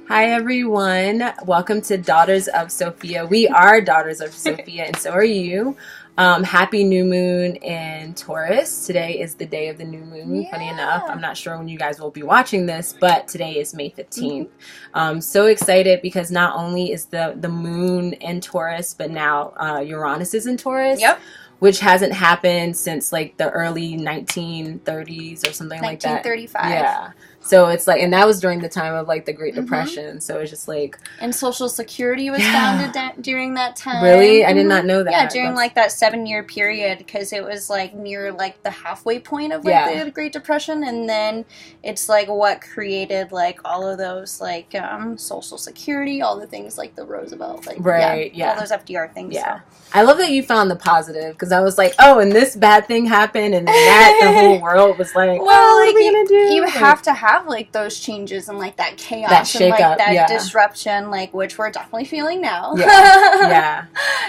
Hi everyone, welcome to Daughters of Sophia. We are Daughters of Sophia and so are you. Happy new moon in Taurus. Today is the day of the new moon, funny enough. I'm not sure when you guys will be watching this, but today is May 15th. So excited because not only is the moon in Taurus, but now Uranus is in Taurus. Yep. Which hasn't happened since like the early 1930s or something like that. 1935. Yeah. So it's like, and that was during the time of like the Great Depression. So it's just like. And Social Security was founded during that time. Really? I did not know that. Yeah, during like that 7-year period because it was like near like the halfway point of like the Great Depression. And then it's like what created like all of those like Social Security, all the things like the Roosevelt. Like, all those FDR things. Yeah. So. I love that you found the positive because I was like, oh, and this bad thing happened and that the whole world was like, well, what like, are we going to do? You have to have like those changes and like that chaos that shake and like up, that disruption, like which we're definitely feeling now. Yeah.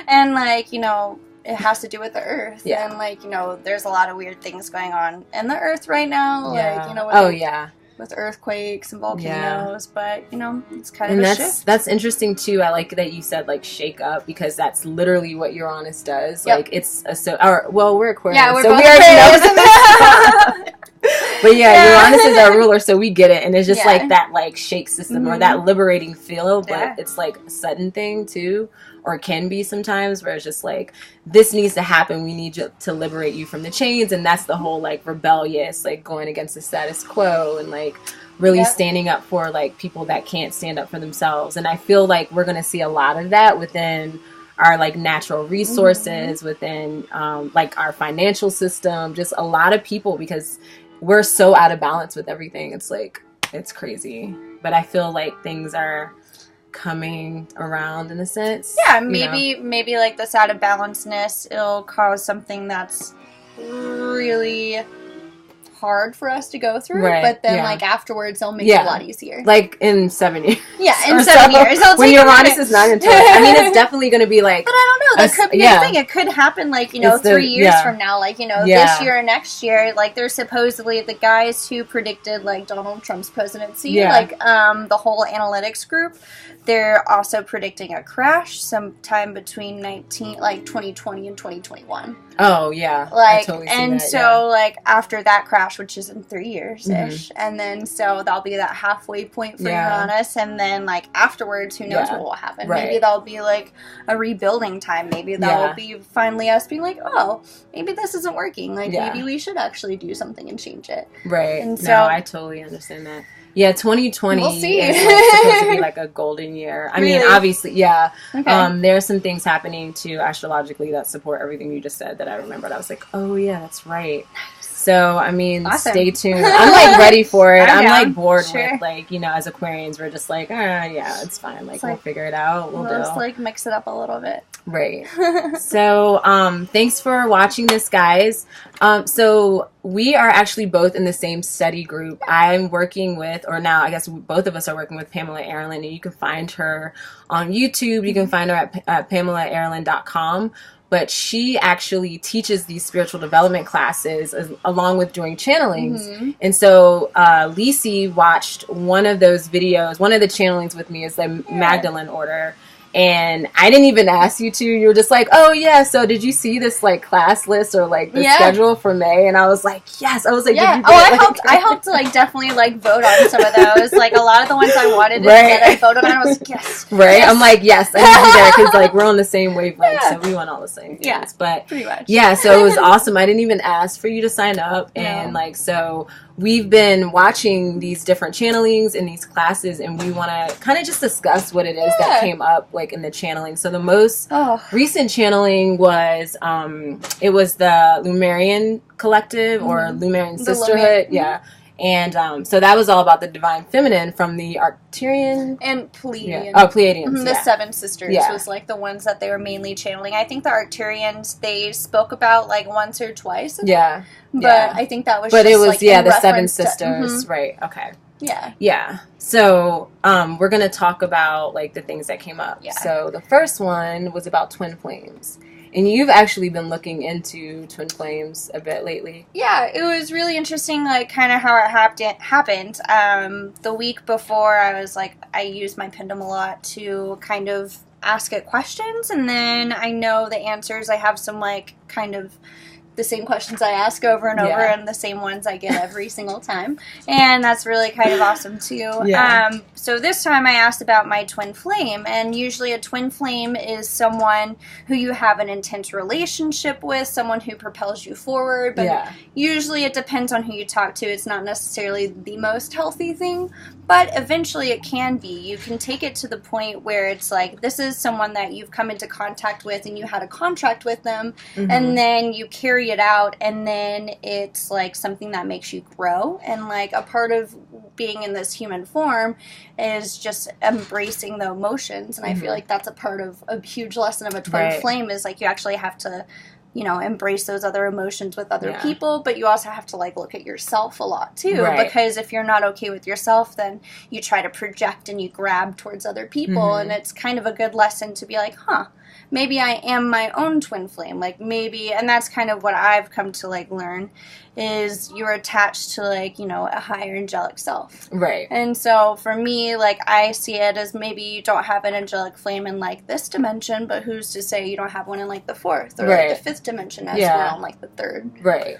And like, you know, it has to do with the earth. And like, you know, there's a lot of weird things going on in the earth right now. Like, you know, with with earthquakes and volcanoes, but you know, it's kind of a shift. That's interesting too. I like that you said like shake up because that's literally what Uranus does. Like it's we're Aquarius, yeah, we're so both we already know Aquarius. But Uranus is our ruler, so we get it, and it's just like that like shake system or that liberating feel, but it's like a sudden thing too. Or can be sometimes where it's just like this needs to happen, we need you to liberate you from the chains, and that's the whole like rebellious like going against the status quo and like really standing up for like people that can't stand up for themselves. And I feel like we're gonna see a lot of that within our like natural resources, within like our financial system, just a lot of people, because we're so out of balance with everything. It's like it's crazy, but I feel like things are coming around in a sense. Yeah, maybe like this out of balanceness, it'll cause something that's really hard for us to go through, but then like afterwards it'll make it a lot easier. Like in 7 years. Yeah, in 7 years. When Uranus is not into it. I mean, it's definitely going to be like. But I don't know. That could be a thing. It could happen like, you know, 3 years from now. Like, you know, this year or next year. Like, there's supposedly the guys who predicted like Donald Trump's presidency, like the whole analytics group. They're also predicting a crash sometime between 2020 and 2021. Oh yeah, like, I totally see and that, so like after that crash, which is in 3 years ish, and then so that'll be that halfway point for Uranus, and then like afterwards, who knows what will happen? Maybe that'll be like a rebuilding time. Maybe that will be finally us being like, oh, maybe this isn't working. Like maybe we should actually do something and change it. Right. And so no, I totally understand that. Yeah, 2020 we'll see. is like supposed to be like a golden year. I mean, obviously, there are some things happening too astrologically that support everything you just said that I remembered. I was like, oh yeah, that's right. So, I mean, stay tuned. I'm like ready for it. I'm like bored with like, you know, as Aquarians, we're just like, yeah, it's fine. Like, we'll figure it out. We'll just like mix it up a little bit. Right. So, thanks for watching this, guys. So we are actually both in the same study group. I'm working with, or now I guess both of us are working with Pamela Erlin, and you can find her on YouTube. You can find her at PamelaErlin.com. But she actually teaches these spiritual development classes along with doing channelings. And so Leeci watched one of those videos. One of the channelings with me is the Magdalene order. And I didn't even ask you to. You were just like, oh, yeah, so did you see this, like, class list or, like, the schedule for May? And I was like, yes. I was like, did you I helped to, like, definitely, like, vote on some of those. Like, a lot of the ones I wanted to get, I voted on. I was like, yes. Right? Yes. I'm like, yes, I need to get it because, like, we're on the same wavelength, so we want all the same things. Yeah, but, pretty much. Yeah, so it was awesome. I didn't even ask for you to sign up. And, like, so we've been watching these different channelings in these classes, and we want to kind of just discuss what it is that came up, like, in the channeling. So the most recent channeling was, it was the Lemurian Collective or Lemurian Sisterhood. Yeah. And so that was all about the divine feminine from the Arcturian and Pleiadians. Yeah. Oh, Pleiadians. The Seven Sisters was like the ones that they were mainly channeling. I think the Arcturians they spoke about like once or twice. But I think that was. But just, it was like, the Seven Sisters, right? Okay. Yeah. Yeah. So we're gonna talk about like the things that came up. Yeah. So the first one was about twin flames. And you've actually been looking into twin flames a bit lately. Yeah, it was really interesting, like, kind of how it happened. The week before, I used my pendulum a lot to kind of ask it questions, and then I know the answers. I have some, like, kind of the same questions I ask over and over, and the same ones I get every single time, and that's really kind of awesome too. So this time I asked about my twin flame, and usually a twin flame is someone who you have an intense relationship with, someone who propels you forward, but usually it depends on who you talk to. It's not necessarily the most healthy thing, but eventually it can be. You can take it to the point where it's like, this is someone that you've come into contact with and you had a contract with them, and then you carry it out, and then it's like something that makes you grow. And like a part of being in this human form is just embracing the emotions, and I feel like that's a part of a huge lesson of a twin flame, is like you actually have to, you know, embrace those other emotions with other people, but you also have to like look at yourself a lot too, because if you're not okay with yourself, then you try to project and you grab towards other people, and it's kind of a good lesson to be like, maybe I am my own twin flame, like maybe, and that's kind of what I've come to like learn, is you're attached to like, you know, a higher angelic self. Right. And so for me, like I see it as maybe you don't have an angelic flame in like this dimension, but who's to say you don't have one in like the fourth or like the fifth dimension as well, in like the third. Right.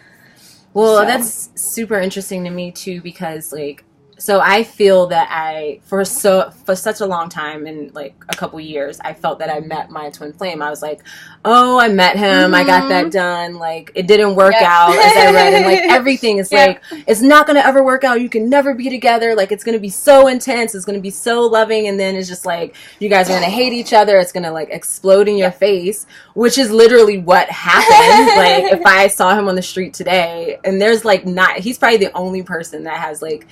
Well, that's super interesting to me too, because like, so I feel that for such a long time, in like a couple years, I felt that I met my twin flame. I was like, oh, I met him. I got that done. Like, it didn't work out as I read. And like, everything is like, it's not going to ever work out. You can never be together. Like, it's going to be so intense. It's going to be so loving. And then it's just like, you guys are going to hate each other. It's going to like explode in your face, which is literally what happened. Like, if I saw him on the street today, and there's like he's probably the only person that has like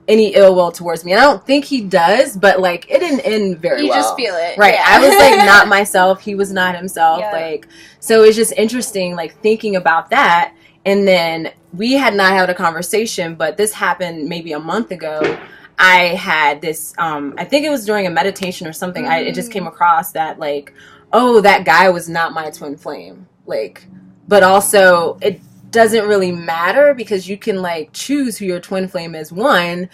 any ill will towards me. And I don't think he does, but like it didn't end very well. You just feel it. Right. I was like not myself. He was not himself. Like, so it's just interesting, like thinking about that. And then we had not had a conversation, but this happened maybe a month ago. I had this, I think it was during a meditation or something. It just came across that like, oh, that guy was not my twin flame. Like, but also it doesn't really matter, because you can like choose who your twin flame is, one,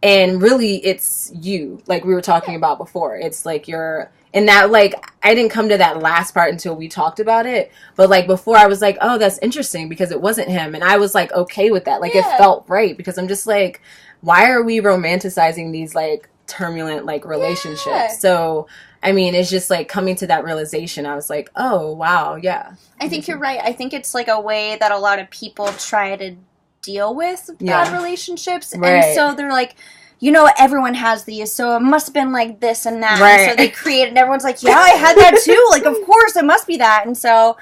and really it's you, like we were talking about before. It's like and that like I didn't come to that last part until we talked about it, but like before I was like, oh, that's interesting, because it wasn't him, and I was like okay with that. Like it felt right, because I'm just like, why are we romanticizing these like turbulent like relationships? So I mean, it's just like coming to that realization. I was like, oh, wow, I think you're right. I think it's like a way that a lot of people try to deal with bad relationships. And so they're like, you know, everyone has these, so it must have been like this and that. And so they create it, and everyone's like, yeah, I had that too. Like, of course, it must be that. And so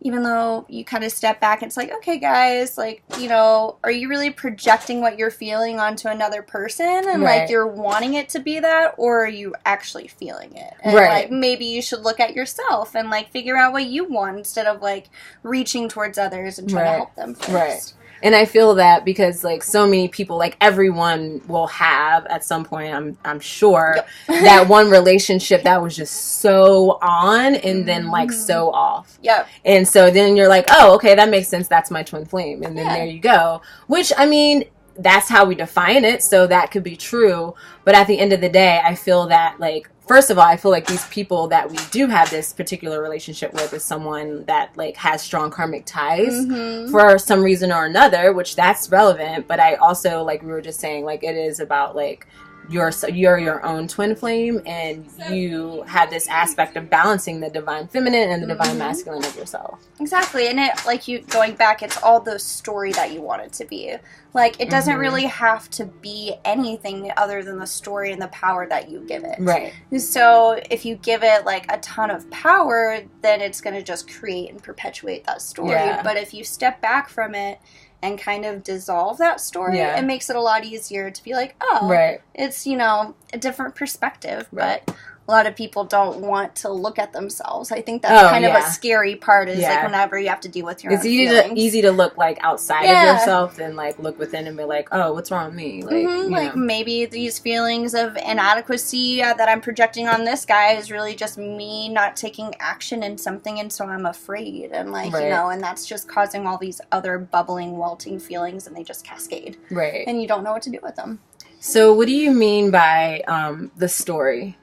even though you kind of step back, it's like, okay, guys, like, you know, are you really projecting what you're feeling onto another person, and like you're wanting it to be that, or are you actually feeling it? And like maybe you should look at yourself and like figure out what you want, instead of like reaching towards others and trying to help them first. And I feel that because like so many people, like everyone will have at some point, I'm sure, that one relationship that was just so on and then like so off. And so then you're like, oh, okay, that makes sense. That's my twin flame. And then there you go. Which, I mean, that's how we define it. So that could be true. But at the end of the day, I feel that like, first of all, I feel like these people that we do have this particular relationship with is someone that like has strong karmic ties for some reason or another, which that's relevant. But I also, like we were just saying, like it is about like you're your own twin flame, and you have this aspect of balancing the divine feminine and the divine masculine of yourself. Exactly. And it, like, you going back, it's all the story that you want it to be. Like, it doesn't really have to be anything other than the story and the power that you give it. Right. So if you give it like a ton of power, then it's going to just create and perpetuate that story. But if you step back from it and kind of dissolve that story, it makes it a lot easier to be like, oh, it's, you know, a different perspective. But a lot of people don't want to look at themselves. I think that's kind of a scary part is like whenever you have to deal with your own feelings. It's easy to look like outside of yourself than like look within and be like, oh, what's wrong with me? Like, like maybe these feelings of inadequacy that I'm projecting on this guy is really just me not taking action in something, and so I'm afraid, and like and that's just causing all these other bubbling, welting feelings, and they just cascade. Right. And you don't know what to do with them. So what do you mean by the story?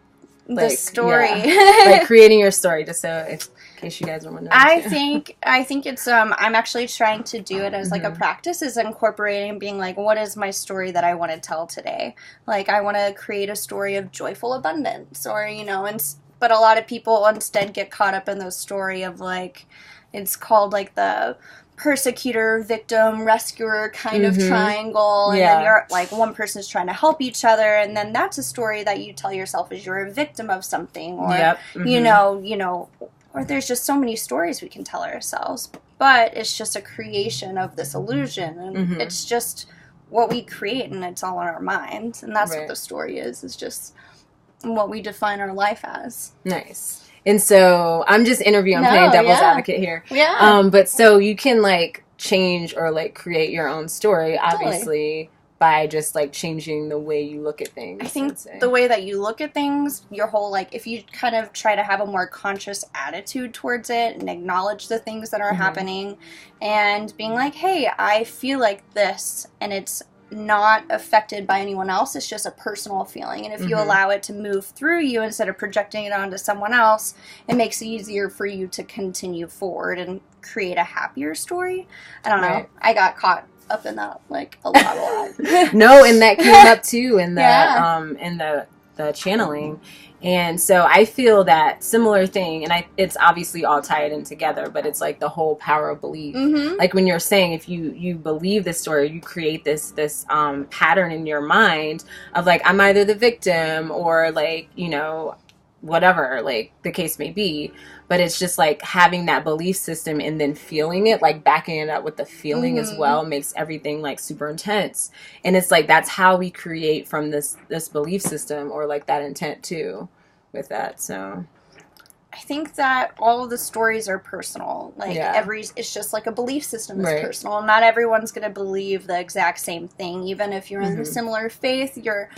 Like, the story. Like creating your story, just so in case you guys are wondering. I think it's I'm actually trying to do it as like a practice, is incorporating being like, what is my story that I want to tell today? Like I want to create a story of joyful abundance, or but a lot of people instead get caught up in the story of like, it's called like the persecutor, victim, rescuer kind of triangle, and then you're like, one person's trying to help each other, and then that's a story that you tell yourself as you're a victim of something, or or there's just so many stories we can tell ourselves, but it's just a creation of this illusion, and it's just what we create, and it's all in our minds, and that's what the story is just what we define our life as. Nice. And so I'm just interviewing, I'm playing devil's advocate here. Yeah. But so you can like change or like create your own story, obviously, by just like changing the way you look at things. I think the way that you look at things, your whole like, if you kind of try to have a more conscious attitude towards it and acknowledge the things that are happening and being like, hey, I feel like this, and it's not affected by anyone else, it's just a personal feeling, and if you allow it to move through you instead of projecting it onto someone else, it makes it easier for you to continue forward and create a happier story. I don't know, I got caught up in that like a lot. No, and that came up too in the the channeling. And so I feel that similar thing, and it's obviously all tied in together, but it's like the whole power of belief. Like when you're saying, if you believe this story, you create this pattern in your mind of like, I'm either the victim or like, whatever, like the case may be. But it's just like having that belief system and then feeling it, like backing it up with the feeling as well, makes everything like super intense. And it's like, that's how we create from this belief system, or like that intent too with that. So I think that all of the stories are personal. Like it's just like a belief system is personal. Not everyone's going to believe the exact same thing. Even if you're in a similar faith, you're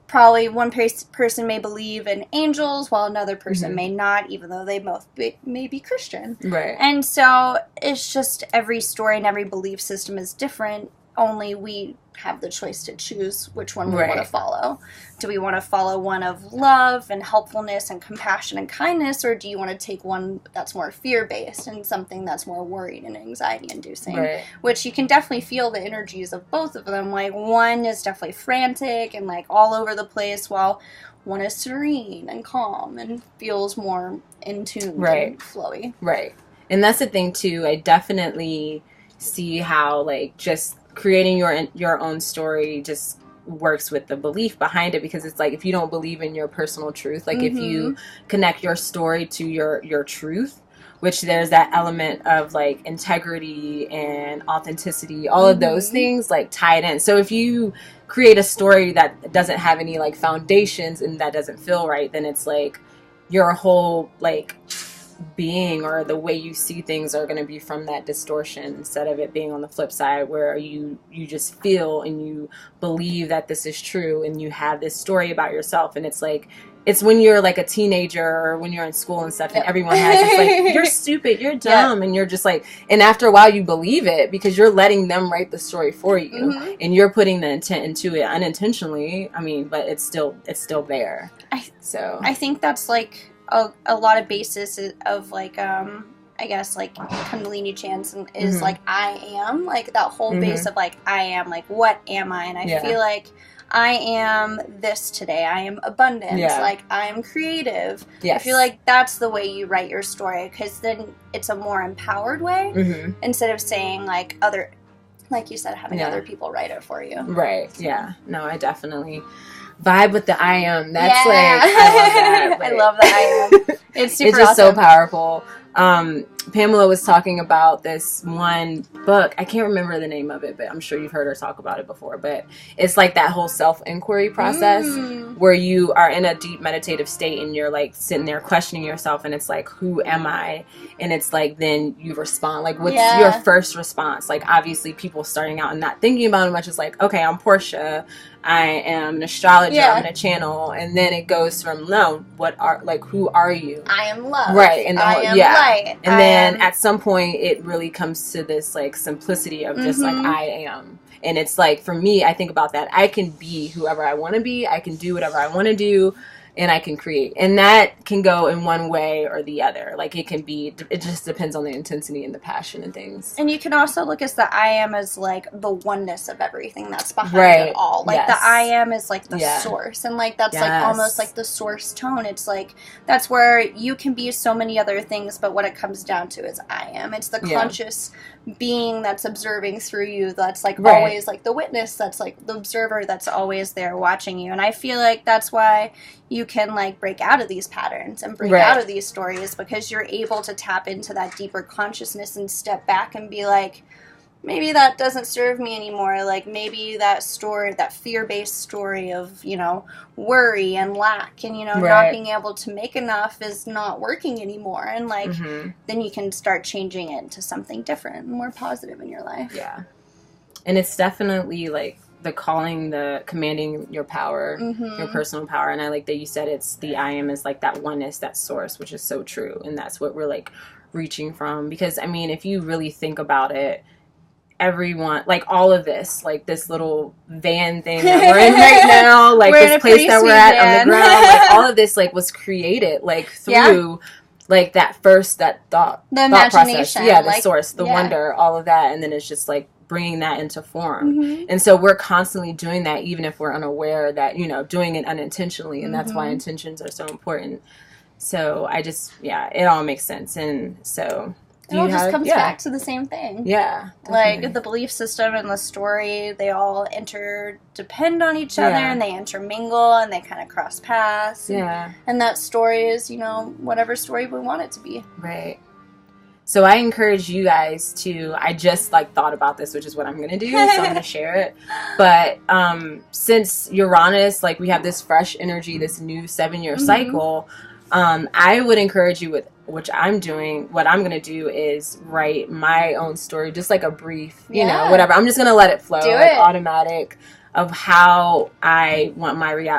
probably one person may believe in angels while another person may not, even though they both may be Christian. Right. And so it's just every story and every belief system is different. Only we have the choice to choose which one we want to follow. Do we want to follow one of love and helpfulness and compassion and kindness, or do you want to take one that's more fear-based and something that's more worried and anxiety-inducing? Right. Which you can definitely feel the energies of both of them. Like one is definitely frantic and like all over the place, while one is serene and calm and feels more in tune and flowy. Right. And that's the thing too. I definitely see how like just creating your own story just works with the belief behind it, because it's like, if you don't believe in your personal truth, like if you connect your story to your truth, which there's that element of like integrity and authenticity, all of those things like tied in. So if you create a story that doesn't have any like foundations and that doesn't feel right, then it's like your whole like being or the way you see things are going to be from that distortion, instead of it being on the flip side where you just feel and you believe that this is true and you have this story about yourself. And it's like, it's when you're like a teenager or when you're in school and stuff and everyone has this like, you're stupid, you're dumb, and you're just like, and after a while you believe it because you're letting them write the story for you and you're putting the intent into it unintentionally. I mean, but it's still there. I think that's like a lot of basis of like I guess like Kundalini chants is like I am, like that whole base of like I am, like what am I? And I feel like I am this today. I am abundance. Like I am creative. I feel like that's the way you write your story, because then it's a more empowered way instead of saying like like you said, having other people write it for you. Right. Yeah. No, I definitely vibe with the I am. That's like, I love that. Like, I love the I am. It's super It's just awesome. so powerful. Pamela was talking about this one book. I can't remember the name of it, but I'm sure you've heard her talk about it before. But it's like that whole self-inquiry process where you are in a deep meditative state and you're like sitting there questioning yourself, and it's like, who am I? And it's like, then you respond. Like, what's your first response? Like, obviously people starting out and not thinking about it much is like, okay, I'm Porsche. I am an astrologer, I'm in a channel, and then it goes from, no, who are you? I am love. Right. And I am light. And then at some point it really comes to this like simplicity of just like, I am. And it's like, for me, I think about that. I can be whoever I want to be. I can do whatever I want to do. And I can create. And that can go in one way or the other. Like, it just depends on the intensity and the passion and things. And you can also look at the I am as, like, the oneness of everything that's behind it all. Like, the I am is, like, the source. And, like, that's, like, almost, like, the source tone. It's, like, that's where you can be so many other things, but what it comes down to is I am. It's the conscious being that's observing through you, that's, like, always, like, the witness, that's, like, the observer that's always there watching you. And I feel like that's why you can, like, break out of these patterns and break out of these stories, because you're able to tap into that deeper consciousness and step back and be like, maybe that doesn't serve me anymore. Like, maybe that story, that fear-based story of, you know, worry and lack and, you know, not being able to make enough is not working anymore. And, like, then you can start changing it into something different and more positive in your life. Yeah. And it's definitely, like, the commanding your power, your personal power. And I like that you said it's the I am is like that oneness, that source, which is so true. And that's what we're like reaching from. Because, I mean, if you really think about it, everyone, like, all of this, like this little van thing that we're in right now, like this place that we're at on the ground, like all of this like was created like through like that thought imagination process. Yeah, the source, the wonder, all of that. And then it's just like bringing that into form. And so we're constantly doing that, even if we're unaware that, you know, doing it unintentionally. And that's why intentions are so important. So I just, it all makes sense. And so it all just comes back to the same thing. Yeah. Definitely. Like the belief system and the story, they all interdepend on each other and they intermingle and they kind of cross paths. Yeah. And that story is, you know, whatever story we want it to be. Right. So I encourage you guys to, I just like thought about this, which is what I'm going to do. So I'm going to share it. But since Uranus, like we have this fresh energy, this new 7-year cycle, I would encourage you with, which I'm doing, what I'm going to do is write my own story, just like a brief, you know, whatever. I'm just going to let it flow, automatic, of how I want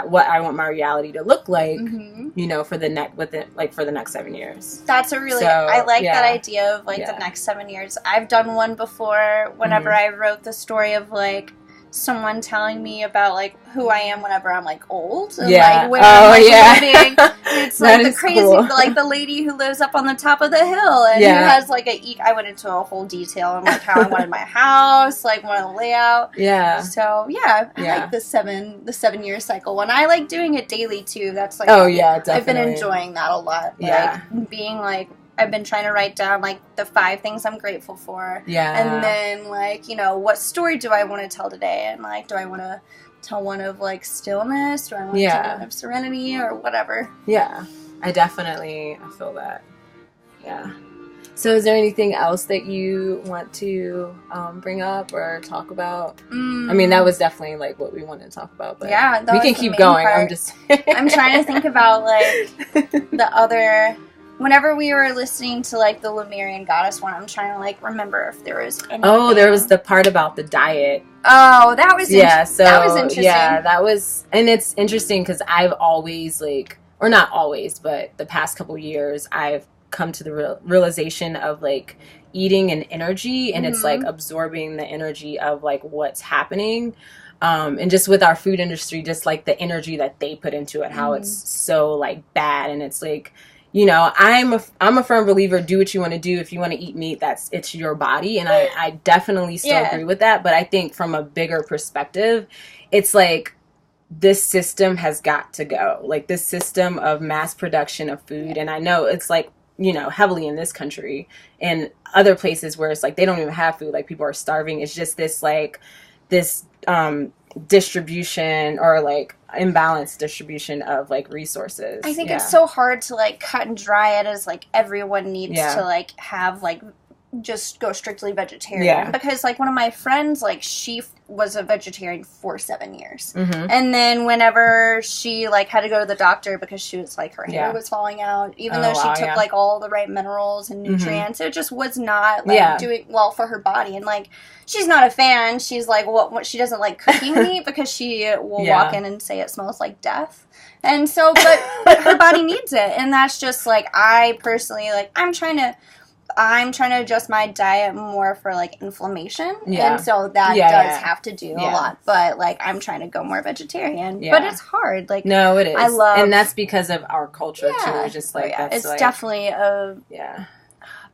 what I want my reality to look like, you know, for the next 7 years. That's a really, I like that idea of like the next 7 years. I've done one before whenever I wrote the story of like someone telling me about like who I am whenever I'm like old and like when I'm like living. It's like the crazy like the lady who lives up on the top of the hill and who has like I went into a whole detail on like how I wanted my house, like wanted the layout. Yeah. So I like the 7-year cycle one. I like doing it daily too. That's like definitely. I've been enjoying that a lot. Like being like I've been trying to write down, like, the 5 things I'm grateful for. Yeah. And then, like, you know, what story do I want to tell today? And, like, do I want to tell one of, like, stillness? Do I want to tell one of serenity or whatever? Yeah. I feel that. Yeah. So is there anything else that you want to bring up or talk about? I mean, that was definitely, like, what we wanted to talk about. But we can keep going. Part. I'm trying to think about, like, the other... Whenever we were listening to, like, the Lemurian goddess one, I'm trying to, like, remember if there was anything. Oh, there was the part about the diet. Oh, that was interesting. That was interesting. Yeah, that was... And it's interesting because I've always, like... Or not always, but the past couple years, I've come to the realization of, like, eating an energy, and it's, like, absorbing the energy of, like, what's happening. And just with our food industry, just, like, the energy that they put into it, how it's so, like, bad, and it's, like... You know, I'm a firm believer, do what you want to do. If you want to eat meat, it's your body. And I definitely still agree with that. But I think from a bigger perspective, it's like this system has got to go. Like this system of mass production of food. And I know it's like, you know, heavily in this country and other places where it's like they don't even have food. Like people are starving. It's just this like this distribution or like imbalanced distribution of like resources. I think it's so hard to like cut and dry it as like everyone needs to like have like just go strictly vegetarian because like one of my friends, like she was a vegetarian for 7 years, and then whenever she like had to go to the doctor because she was like her hair was falling out, even though she took like all the right minerals and nutrients, it just was not like doing well for her body. And like she's not a fan. She's like, what she doesn't like cooking meat because she will walk in and say it smells like death. And so but her body needs it, and that's just like, I personally like I'm trying to adjust my diet more for like inflammation, and so that does have to do a lot. But like I'm trying to go more vegetarian, but it's hard. Like no, it is. I love, and that's because of our culture too. It's just like that's it's like, definitely a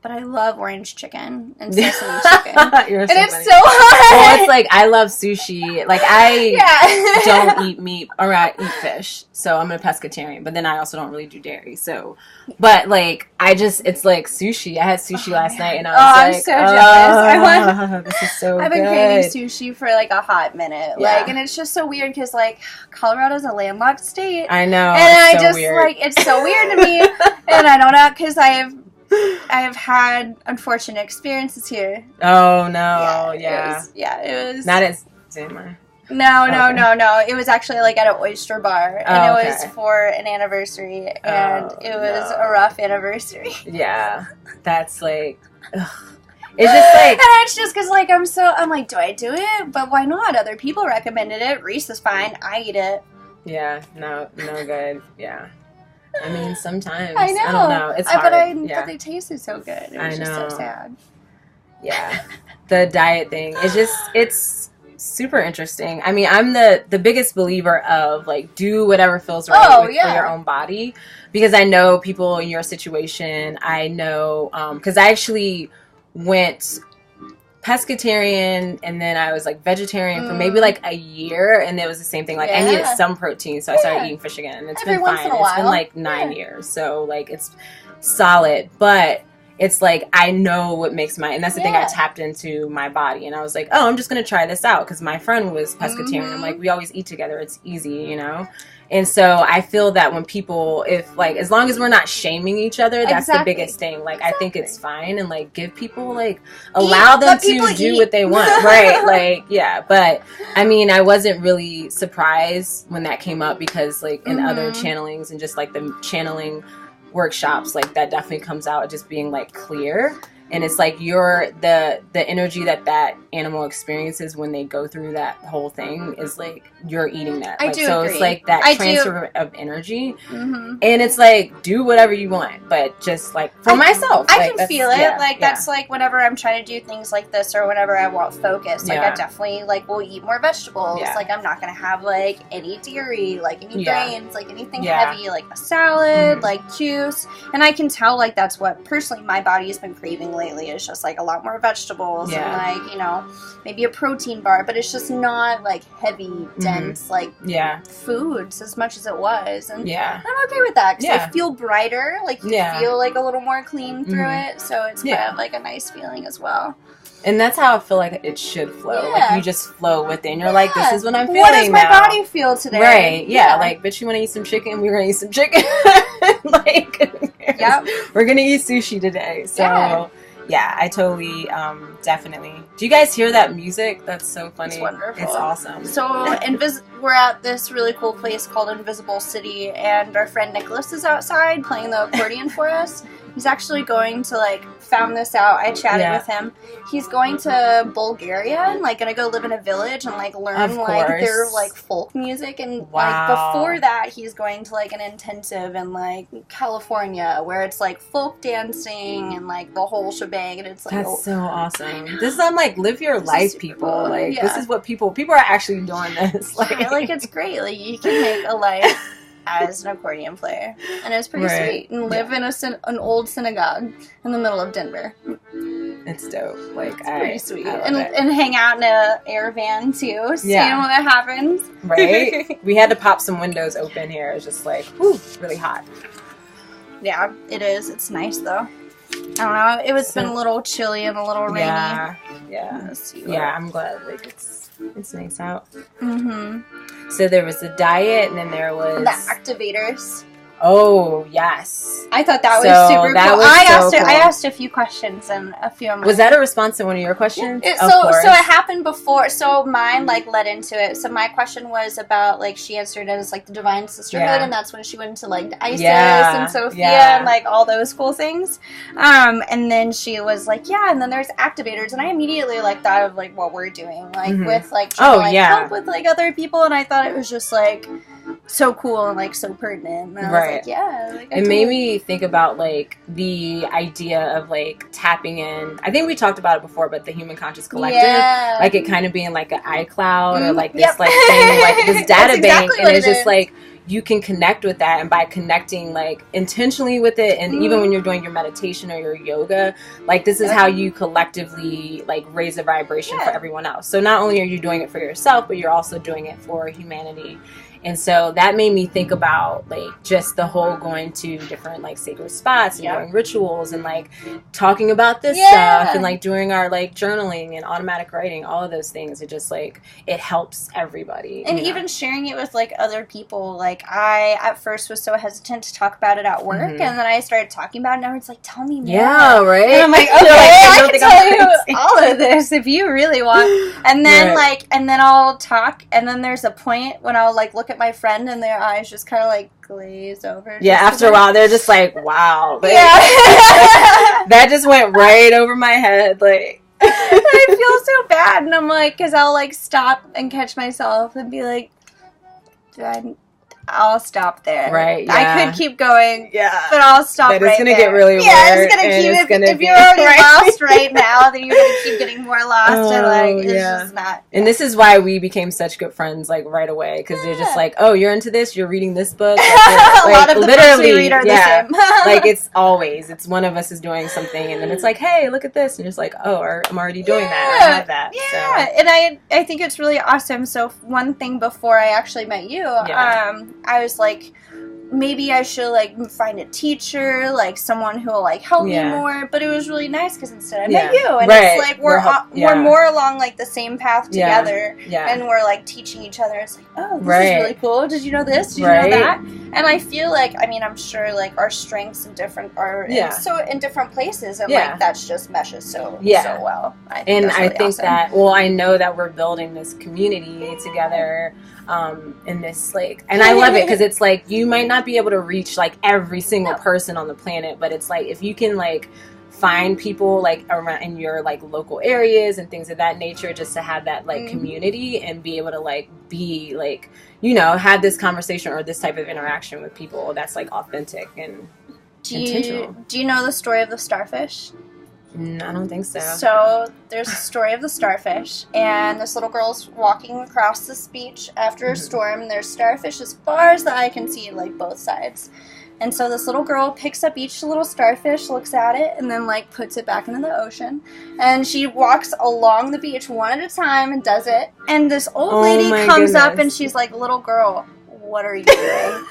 But I love orange chicken and sesame chicken. And it's so hard. Well, it's like I love sushi. Like I don't eat meat or I eat fish, so I'm a pescatarian. But then I also don't really do dairy. So, but like it's like sushi. I had sushi last night, and I was I'm so jealous. This is so I've been craving sushi for like a hot minute. Like, and it's just so weird because like Colorado's a landlocked state. I know, and it's so weird to me, and I don't know because I have had unfortunate experiences here. Oh no! It was not as Zama. No. It was actually like at an oyster bar, and it was for an anniversary, and it was a rough anniversary. Yeah, that's like. It's just like, and it's just because like I'm like, do I do it? But why not? Other people recommended it. Reese is fine. I eat it. Yeah. No good. Yeah. I mean, sometimes. I know. I don't know. It's hard. But they tasted so good. It was just so sad. Yeah. The diet thing. It's super interesting. I mean, I'm the biggest believer of, like, do whatever feels right for your own body. Because I know people in your situation. I know, because I actually went pescatarian, and then I was like vegetarian for maybe like a year, and it was the same thing. Like I needed some protein, so I started eating fish again, and it's been fine. It's been like 9 years, so like it's solid. But it's like I know what makes and that's the thing, I tapped into my body, and I was like, oh, I'm just gonna try this out because my friend was pescatarian. I'm like, we always eat together. It's easy, you know. And so I feel that when people, if like, as long as we're not shaming each other, that's the biggest thing. Like, I think it's fine, and like give people, like, allow them to do what they want. Right. Like, yeah. But I mean, I wasn't really surprised when that came up because like in other channelings and just like the channeling workshops, like that definitely comes out just being like clear. And it's like the energy that animal experiences when they go through that whole thing is like you're eating that. Like, so agree. It's like that transfer of energy, and it's like do whatever you want, but just like for myself, I can feel it. That's like whenever I'm trying to do things like this, or whenever I want focus, like I definitely like will eat more vegetables. Like I'm not gonna have like any dairy, like any grains, like anything heavy, like a salad, like juice. And I can tell like that's what personally my body has been craving lately, is just like a lot more vegetables and like, you know, maybe a protein bar, but it's just not like heavy, dense like foods as much as it was. And I'm okay with that because I feel brighter, like you feel like a little more clean through it, so it's kind of like a nice feeling as well. And that's how I feel like it should flow. Like you just flow with it, and you're like, this is what I'm feeling. What does my now. body feel today? Right? Yeah. Like, bitch, you want to eat some chicken? We're gonna eat some chicken. Like, we're gonna eat sushi today. So. Yeah, I totally, definitely. Do you guys hear that music? That's so funny. It's wonderful. It's awesome. So, we're at this really cool place called Invisible City, and our friend Nicholas is outside playing the accordion for us. He's actually going to, like, found this out. I chatted with him. He's going to Bulgaria and, like, gonna go live in a village and, like, learn, like, their, like, folk music. And, like, before that, he's going to, like, an intensive in, like, California where it's, like, folk dancing and, like, the whole shebang. And it's, like... That's so awesome. This is, I'm like, live your life, people. Like, this is what people are actually doing this. Like, it's great. Like, you can make a life as an accordion player, and it's pretty sweet, and live in an old synagogue in the middle of Denver. It's dope. Like, it's pretty sweet, and hang out in a air van too, seeing what happens. Right. We had to pop some windows open here. It's just like, whew, really hot. Yeah, it is. It's nice though. I don't know. It's been a little chilly and a little rainy. Yeah. I'm glad. Like it's nice out. So there was the diet, and then there was the activators. Oh, yes. I thought that was super cool. I asked a few questions, and a few of mine. Was that a response to one of your questions? Yeah. So it happened before. So mine, like, led into it. So my question was about, like, she answered as, like, the Divine Sisterhood, and that's when she went into, like, Isis and Sophia and, like, all those cool things. And then she was like, and then there's activators. And I immediately, like, thought of, like, what we're doing, like, with, like, trying to, like, help with, like, other people. And I thought it was just, like, so cool and, like, so pertinent. And I was like, like, it made me think about, like, the idea of, like, tapping in. I think we talked about it before, but the human conscious collective, like, it kind of being like an iCloud or like this like thing, like this data bank, and it's just like you can connect with that, and by connecting, like, intentionally with it, and even when you're doing your meditation or your yoga, like, this is how you collectively, like, raise the vibration for everyone else. So not only are you doing it for yourself, but you're also doing it for humanity. And so that made me think about, like, just the whole going to different, like, sacred spots and doing rituals and, like, talking about this stuff and, like, doing our, like, journaling and automatic writing, all of those things. It just, like, it helps everybody. And even sharing it with, like, other people. Like, I, at first, was so hesitant to talk about it at work. And then I started talking about it, and everyone's like, tell me more. Yeah, right? And I'm like, okay, I can tell you all of this if you really want. And then, like, and then I'll talk, and then there's a point when I'll, like, look at my friend and their eyes just kind of like glaze over. Yeah, after a while they're just like, wow. Like, that just went right over my head. Like, I feel so bad, and I'm like, because I'll like stop and catch myself and be like, I'll stop there. Right. Yeah. I could keep going. Yeah. But I'll stop right there. It's going to get really weird. Yeah, it's going to keep, if you're already lost right now, then you're going to keep getting more lost. And like, it's just not. And this is why we became such good friends, like, right away. Because they're just like, oh, you're into this? You're reading this book? Like, a lot of the books we read are the same. Like, it's one of us is doing something, and then it's like, hey, look at this. And you're just like, oh, I'm already doing that. I have that. Yeah. So. And I think it's really awesome. So one thing before I actually met you, I was like, maybe I should, like, find a teacher, like, someone who will, like, help me more. But it was really nice because instead I met you. And it's like, we're more along, like, the same path together. Yeah. And we're, like, teaching each other. It's like, oh, this is really cool. Did you know this? Did you know that? And I feel like, I mean, I'm sure, like, our strengths are in different places. And, like, that's just meshes so well. I think awesome. That, well, I know that we're building this community together. In this, like, and I love it because it's like you might not be able to reach like every single person on the planet, but it's like if you can like find people like around in your like local areas and things of that nature, just to have that like community and be able to like be like, you know, have this conversation or this type of interaction with people that's like authentic and intentional. Do you know the story of the starfish? I don't think so. So there's a story of the starfish, and this little girl's walking across this beach after a storm, and there's starfish as far as the eye can see, like both sides. And so this little girl picks up each little starfish, looks at it, and then like puts it back into the ocean. And she walks along the beach one at a time and does it. And this old lady comes up and she's like, little girl, what are you doing?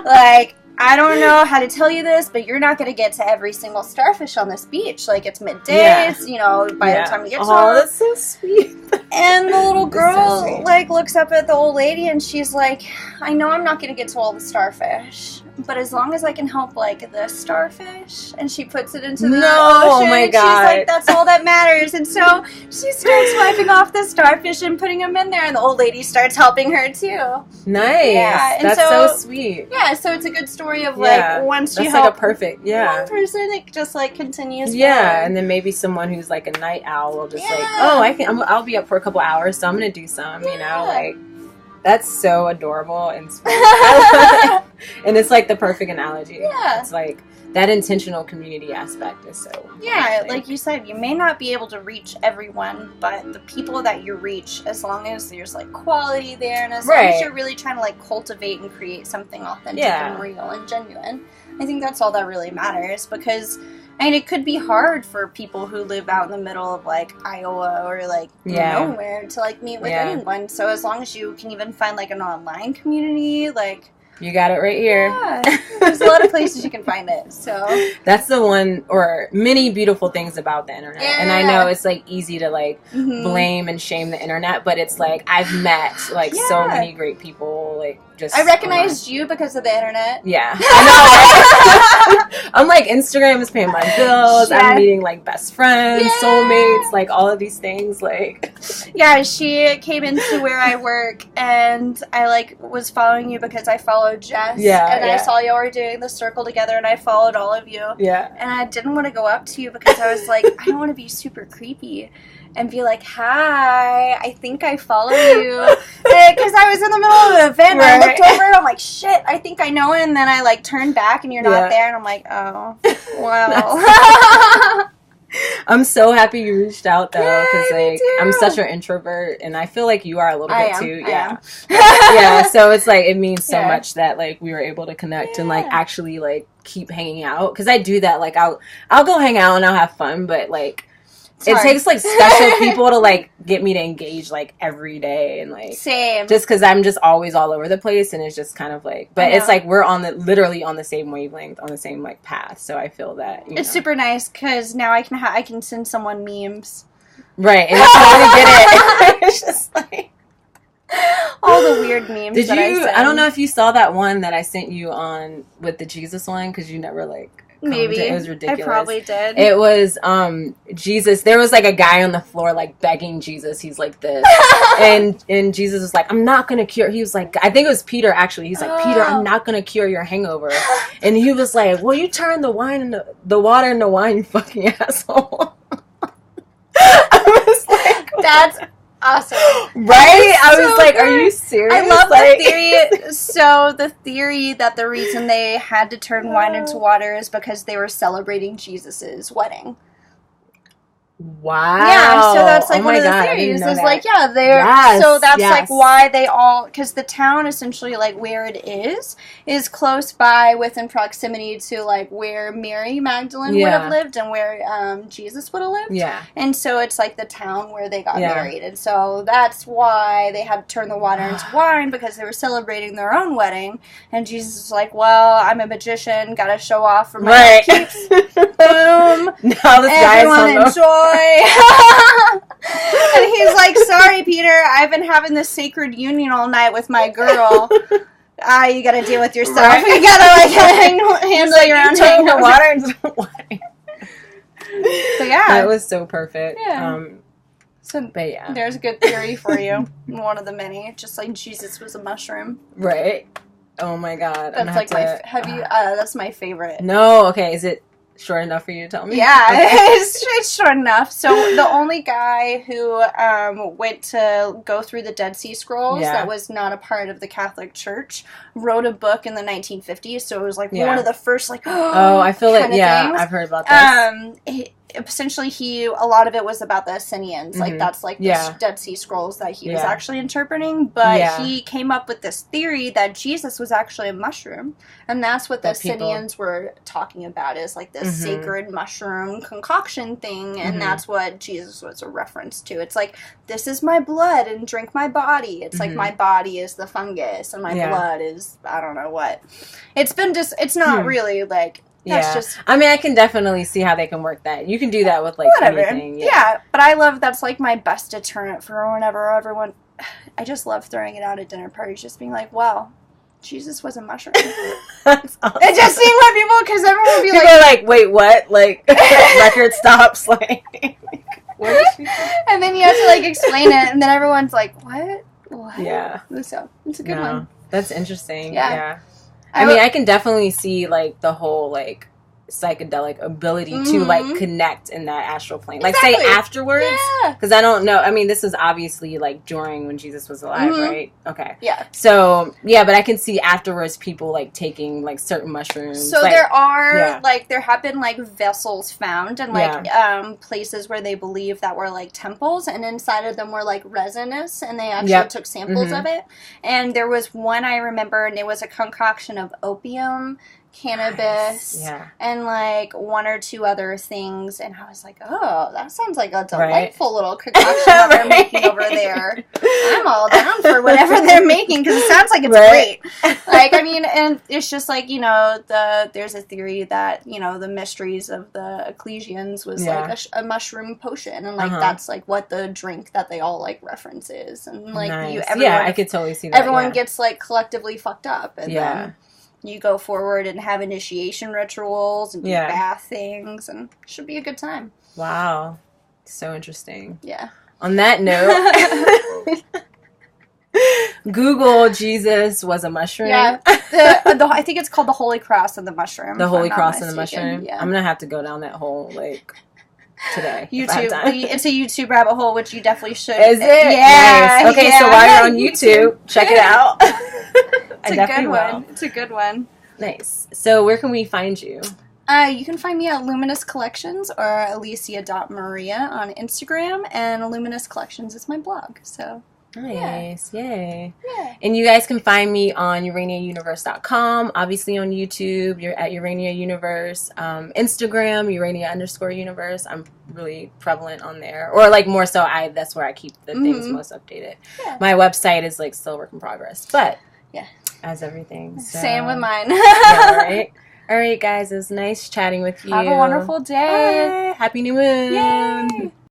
Like, I don't know how to tell you this, but you're not going to get to every single starfish on this beach. Like, it's midday, it's, you know, by the time you get to Oh, that's so sweet. And the little girl, like, looks up at the old lady, and she's like, I know I'm not going to get to all the starfish, but as long as I can help, like, the starfish, and she puts it into the ocean, oh my God. She's like, that's all that matters. And so she starts wiping off the starfish and putting them in there, and the old lady starts helping her, too. Nice. Yeah, and that's so sweet. Yeah, so it's a good story of, like, once you help like a perfect, one person, it just, like, continues forward. And then maybe someone who's, like, a night owl will just, like, oh, I'll be up for a couple hours, so I'm going to do some, you know, like. That's so adorable and sweet. I love it. And it's like the perfect analogy. Yeah. It's like that intentional community aspect is so like you said, you may not be able to reach everyone, but the people that you reach, as long as there's like quality there and as long as you're really trying to like cultivate and create something authentic and real and genuine, I think that's all that really matters. Because I mean, it could be hard for people who live out in the middle of, like, Iowa or, like, nowhere to, like, meet with anyone. So as long as you can even find, like, an online community, like... You got it right here. Yeah. There's a lot of places you can find it. So that's the one, or many beautiful things about the internet. Yeah. And I know it's like easy to like blame and shame the internet, but it's like I've met like so many great people. Like just I recognized you because of the internet. Yeah, I know. Right? I'm like, Instagram is paying my bills. Yeah. I'm meeting like best friends, soulmates, like all of these things. Like, yeah, she came into where I work, and I like was following you because I followed Jess. Yeah, and I saw you were doing the circle together, and I followed all of you. Yeah, and I didn't want to go up to you because I was like, I don't want to be super creepy and be like, hi, I think I follow you. Because I was in the middle of an event, and I looked over, and I'm like, shit, I think I know it. And then I, like, turned back, and you're not there. And I'm like, oh, wow. I'm so happy you reached out, though. Because, like, I'm such an introvert, and I feel like you are a little bit, too. Yeah. Yeah, so it's, like, it means so much that, like, we were able to connect and, like, actually, like, keep hanging out. Because I do that. Like, I'll go hang out, and I'll have fun, but, like, it takes, like, special people to, like, get me to engage, like, every day. And, like, same. Just because I'm just always all over the place. And it's just kind of, like, but it's, like, we're literally on the same wavelength, on the same, like, path. So I feel that, it's super nice because now I can send someone memes. Right. And that's how I get it. It's just, like. All the weird memes Did you, I don't know if you saw that one that I sent you on with the Jesus one because you never, like. Maybe. It was ridiculous. I probably did. It was Jesus. There was like a guy on the floor like begging Jesus. He's like this. and Jesus was like, I'm not gonna cure. He was like, I think it was Peter actually. He's like, Peter, I'm not gonna cure your hangover. And he was like, well, you turn the water into wine, you fucking asshole. I was like, that's awesome. Right? I was like, are you serious? I love the theory. So the theory that the reason they had to turn wine into water is because they were celebrating Jesus's wedding. Wow. Yeah, so that's like one of the theories. Is like, yeah, they're so that's like why they all, because the town essentially like where it is close by within proximity to like where Mary Magdalene would have lived and where Jesus would have lived. Yeah. And so it's like the town where they got married. And so that's why they had to turn the water into wine, because they were celebrating their own wedding. And Jesus was like, well, I'm a magician, gotta show off for my keeps. Boom. Now this everyone enjoy. And he's like, sorry, Peter, I've been having this sacred union all night with my girl. You gotta deal with yourself. Right. You gotta like handle your own turn the water into wine. So yeah, that was so perfect. Yeah. But there's a good theory for you. One of the many. Just like Jesus was a mushroom. Right. Oh my god. That's like that's my favorite. No. Okay. Is it short enough for you to tell me? Yeah, okay. It's short enough. So the only guy who went to go through the Dead Sea Scrolls that was not a part of the Catholic Church wrote a book in the 1950s. So it was like one of the first like I feel like things. I've heard about this. Essentially a lot of it was about the Essenians, like that's like the Dead Sea Scrolls that he was actually interpreting, but he came up with this theory that Jesus was actually a mushroom, and that's what the Essenians were talking about, is like this sacred mushroom concoction thing, and that's what Jesus was a reference to. It's like, this is my blood and drink my body. It's like my body is the fungus and my blood is I don't know what. It's been just, it's not really like, that's just, I mean, I can definitely see how they can work that. You can do that with like anything. Yeah, but I love, that's like my best deterrent for whenever everyone, I just love throwing it out at dinner parties, just being like, wow, Jesus was a mushroom. That's awesome. It just seemed like people, because everyone would be people are like, wait, what? Like, record stops, like, what is she saying? And then you have to like explain it, and then everyone's like, what? Yeah. So, it's a good one. That's interesting. Yeah. I mean, I can definitely see, like, the whole, like, psychedelic ability to, like, connect in that astral plane. Like, say, afterwards? Yeah. Because I don't know. I mean, this was obviously, like, during when Jesus was alive, right? Okay. Yeah. So, yeah, but I can see afterwards people, like, taking, like, certain mushrooms. So, like, there are, like, there have been, like, vessels found and, like, places where they believe that were, like, temples, and inside of them were, like, resinous, and they actually took samples of it. And there was one I remember, and it was a concoction of opium, cannabis, yeah, and like one or two other things, and I was like, oh, that sounds like a delightful little concoction that they're making over there. I'm all down for whatever they're making because it sounds like it's great. Like, I mean, and it's just like, you know, there's a theory that, you know, the mysteries of the Ecclesians was like a mushroom potion, and like that's like what the drink that they all like reference is, and like everyone, I could totally see that. Everyone gets like collectively fucked up, and then you go forward and have initiation rituals and do bath things, and it should be a good time. Wow. So interesting. Yeah. On that note, Google Jesus was a mushroom. Yeah. I think it's called the Holy Cross and the Mushroom. The Holy Cross and the Mushroom. Yeah. I'm going to have to go down that hole, like, today. YouTube. It's a YouTube rabbit hole, which you definitely should. Is it? Yeah. Nice. Okay, so while you're on YouTube, check it out. It's a good one. It's a good one. Nice. So where can we find you? You can find me at Luminous Collections or Alicia.Maria on Instagram, and Luminous Collections is my blog. So nice. Yay. Yeah. And you guys can find me on UraniaUniverse.com, obviously on YouTube, you're at Urania Universe, Instagram, Urania_Universe. I'm really prevalent on there. Or like more so that's where I keep the things most updated. Yeah. My website is like still work in progress. But as everything. So. Same with mine. All right, guys. It was nice chatting with you. Have a wonderful day. Bye. Happy New Moon. Yay.